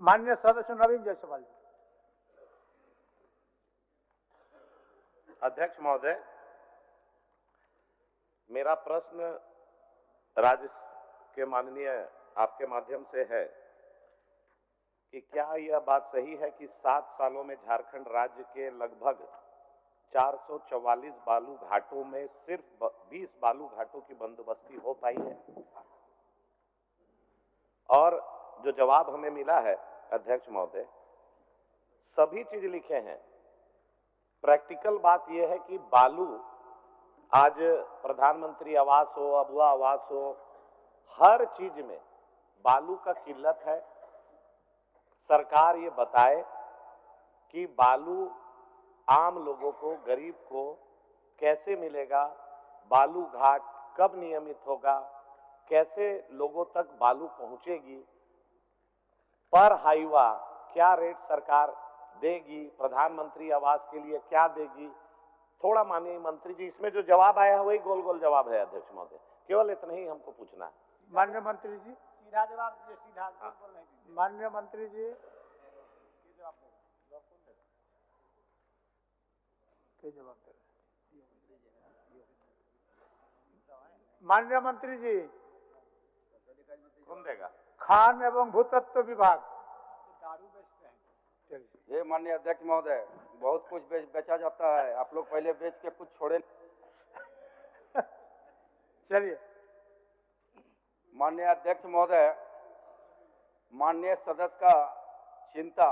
माननीय सदस्य नवीन जायसवाल जी। अध्यक्ष महोदय, मेरा प्रश्न राज्य के माननीय आपके माध्यम से है कि क्या यह बात सही है कि 7 सालों में झारखंड राज्य के लगभग 444 बालू घाटों में सिर्फ 20 बालू घाटों की बंदोबस्ती हो पाई है? और जो जवाब हमें मिला है अध्यक्ष महोदय, सभी चीज लिखे हैं। प्रैक्टिकल बात यह है कि बालू आज प्रधानमंत्री आवास हो, अबुआ आवास हो, हर चीज में बालू का किल्लत है। सरकार ये बताए कि बालू आम लोगों को, गरीब को कैसे मिलेगा, बालू घाट कब नियमित होगा, कैसे लोगों तक बालू पहुंचेगी, पर हाईवा क्या रेट सरकार देगी, प्रधानमंत्री आवास के लिए क्या देगी। थोड़ा माननीय मंत्री जी, इसमें जो जवाब आया है वही गोल गोल जवाब है अध्यक्ष महोदय, केवल इतना ही हमको पूछना है। माननीय मंत्री जी, सीधा जवाब दीजिए, सीधा बोल नहीं दीजिए। माननीय मंत्री जी, जवाब दे माननीय मंत्री जी, कौन देगा? खान एवं भूतत्व विभाग। दारू बेचते हैं। ये माननीय अध्यक्ष महोदय, बहुत कुछ बेचा जाता है, आप लोग पहले बेच के कुछ छोड़े। चलिए। माननीय अध्यक्ष महोदय, माननीय सदस्य का चिंता,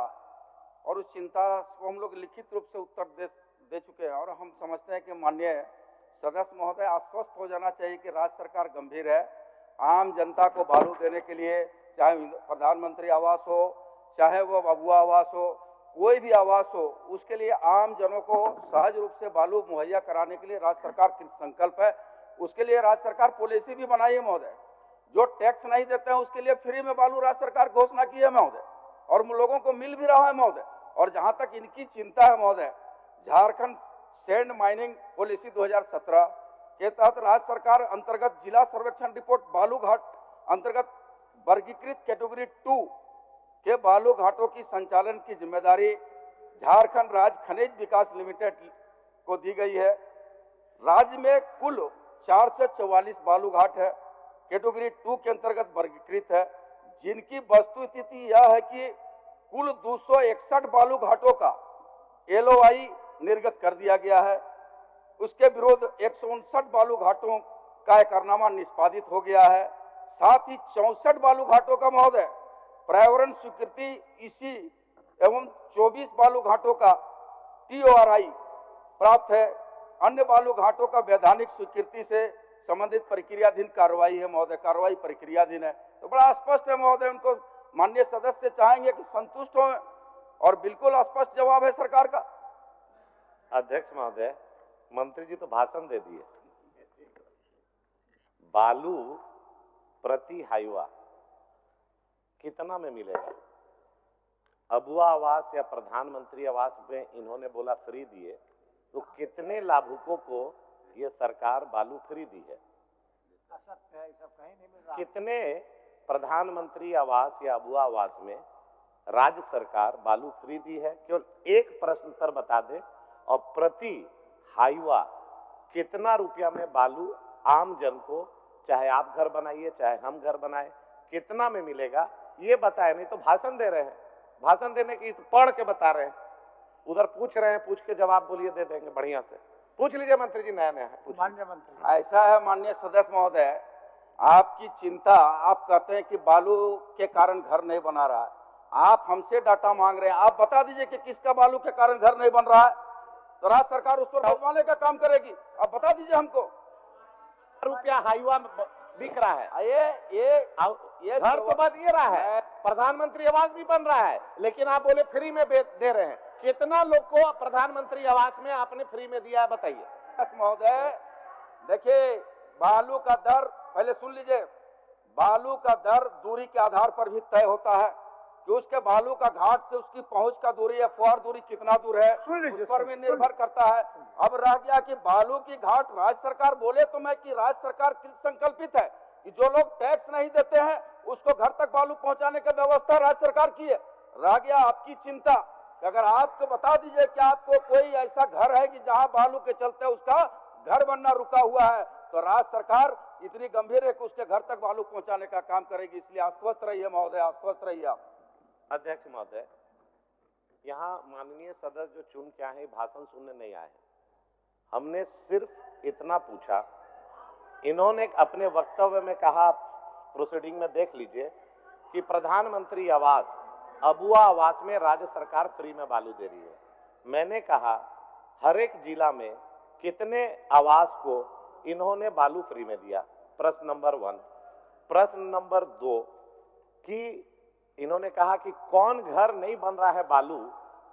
और उस चिंता को हम लोग लिखित रूप से उत्तर दे चुके हैं, और हम समझते हैं कि माननीय सदस्य महोदय आश्वस्त हो जाना चाहिए कि राज्य सरकार गंभीर है। आम जनता को बालू देने के लिए, चाहे प्रधानमंत्री आवास हो, चाहे वो अबुआ आवास हो, कोई भी आवास हो, उसके लिए आम जनों को सहज रूप से बालू मुहैया कराने के लिए राज्य सरकार कृत संकल्प है। उसके लिए राज्य सरकार पॉलिसी भी बनाई है महोदय। जो टैक्स नहीं देते हैं उसके लिए फ्री में बालू राज्य सरकार घोषणा की है महोदय, और लोगों को मिल भी रहा है महोदय। और जहां तक इनकी चिंता है महोदय, झारखंड सैंड माइनिंग पॉलिसी 2017 के तहत राज्य सरकार अंतर्गत जिला सर्वेक्षण रिपोर्ट बालू घाट अंतर्गत वर्गीकृत कैटेगरी 2 के बालू घाटों की संचालन की जिम्मेदारी झारखंड राज्य खनिज विकास लिमिटेड को दी गई है। राज्य में कुल 444 बालू घाट है, कैटेगरी 2 के अंतर्गत वर्गीकृत है, जिनकी वस्तु स्थिति यह है कि कुल 261 बालू घाटों का LOI निर्गत कर दिया गया है। उसके विरुद्ध 159 बालू घाटों का एकरारनामा निष्पादित हो गया है। साथ ही 64 बालू घाटों का महोदय पर्यावरण स्वीकृति इसी एवं 24 बालू घाटों का TORI प्राप्त है। अन्य बालू घाटों का वैधानिक स्वीकृति से संबंधित प्रक्रियाधीन कार्रवाई है महोदय, कार्रवाई प्रक्रियाधीन है। तो बड़ा स्पष्ट है महोदय, उनको माननीय सदस्य चाहेंगे कि संतुष्ट हो, और बिल्कुल स्पष्ट जवाब है सरकार का। अध्यक्ष महोदय, मंत्री जी तो भाषण दे दिए। बालू प्रति हाईवा कितना में मिलेगा? अबुआ आवास या प्रधानमंत्री आवास में इन्होंने बोला फ्री दिए, तो कितने लाभुकों को ये सरकार बालू फ्री दी है? असत्य है, सब कहीं नहीं मिल रहा। कितने प्रधानमंत्री आवास या अबुआ आवास में राज्य सरकार बालू फ्री दी है? केवल एक प्रश्न पर बता दे, और प्रति हाईवा कितना रुपया में बालू आम जन को, चाहे आप घर बनाइए चाहे हम घर बनाए, कितना में मिलेगा ये बताए। नहीं तो भाषण दे रहे हैं, भाषण देने की पढ़ के बता रहे हैं, उधर पूछ रहे हैं, पूछ के जवाब बोलिए, दे देंगे बढ़िया से। पूछ लीजिए मंत्री जी, नया नया है। माननीय मंत्री, ऐसा है माननीय सदस्य महोदय, आपकी चिंता, आप कहते हैं कि बालू के कारण घर नहीं बना रहा है, आप हमसे डाटा मांग रहे हैं, आप बता दीजिए कि किसका बालू के कारण घर नहीं बन रहा है, तो राज्य सरकार उस पर बनवाने का काम करेगी। आप बता दीजिए हमको। रुपया हाईवा बिक रहा है, ये घर तो बन ये रहा है, प्रधानमंत्री आवास भी बन रहा है, लेकिन आप बोले फ्री में दे रहे हैं। कितना लोग को प्रधानमंत्री आवास में आपने फ्री में दिया है बताइए। महोदय देखिए, बालू का दर पहले सुन लीजिए, बालू का दर दूरी के आधार पर भी तय होता है कि उसके बालू का घाट से उसकी पहुंच का दूरी या फुहार दूरी कितना दूर है, उस पर भी निर्भर करता है। अब रह गया कि बालू की घाट राज्य सरकार बोले तो मैं कि राज्य सरकार कृत संकल्पित है कि जो लोग टैक्स नहीं देते हैं उसको घर तक बालू पहुंचाने की व्यवस्था राज्य सरकार की है। रह गया आपकी चिंता कि अगर आपको बता दीजिए कि आपको कोई ऐसा घर है कि जहां बालू के चलते उसका घर बनना रुका हुआ है, तो राज्य सरकार इतनी गंभीर है कि उसके घर तक बालू पहुंचाने का काम करेगी। इसलिए आश्वस्त रहिए महोदय, आश्वस्त रहिए आप। अध्यक्ष महोदय, यहाँ माननीय सदस्य जो चुन के आए हैं भाषण सुनने नहीं आए हैं। हमने सिर्फ इतना पूछा, इन्होंने अपने वक्तव्य में कहा, प्रोसीडिंग में देख लीजिए, कि प्रधानमंत्री आवास, अबुआ आवास में राज्य सरकार फ्री में बालू दे रही है। मैंने कहा हर एक जिला में कितने आवास को इन्होंने बालू फ्री में दिया, प्रश्न नंबर 1। प्रश्न नंबर 2 कि इन्होंने कहा कि कौन घर नहीं बन रहा है बालू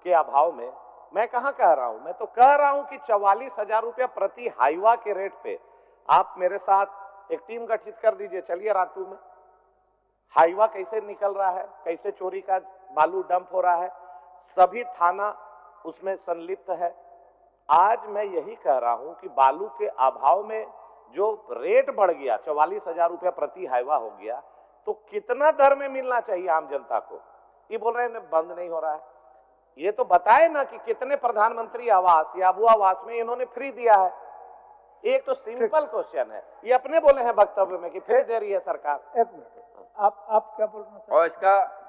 के अभाव में। मैं कहां कह रहा हूं, मैं तो कह रहा हूं कि 44,000 रुपया प्रति हाईवा के रेट पे आप मेरे साथ एक टीम गठित कर दीजिए, चलिए रातू में हाईवा कैसे निकल रहा है, कैसे चोरी का बालू डंप हो रहा है, सभी थाना उसमें संलिप्त है। आज मैं यही कह रहा हूं कि बालू के अभाव में जो रेट बढ़ गया, 44,000 रुपया प्रति हाईवा हो गया, तो कितना दर में मिलना चाहिए आम जनता को। ये बोल रहे हैं बंद नहीं हो रहा है, ये तो बताए ना कि कितने प्रधानमंत्री आवास या अबुआ आवास में इन्होंने फ्री दिया है। एक तो सिंपल क्वेश्चन है, ये अपने बोले हैं वक्तव्य में कि फ्री दे रही है सरकार। एक मिनट, आप क्या बोलना चाहते हैं? और इसका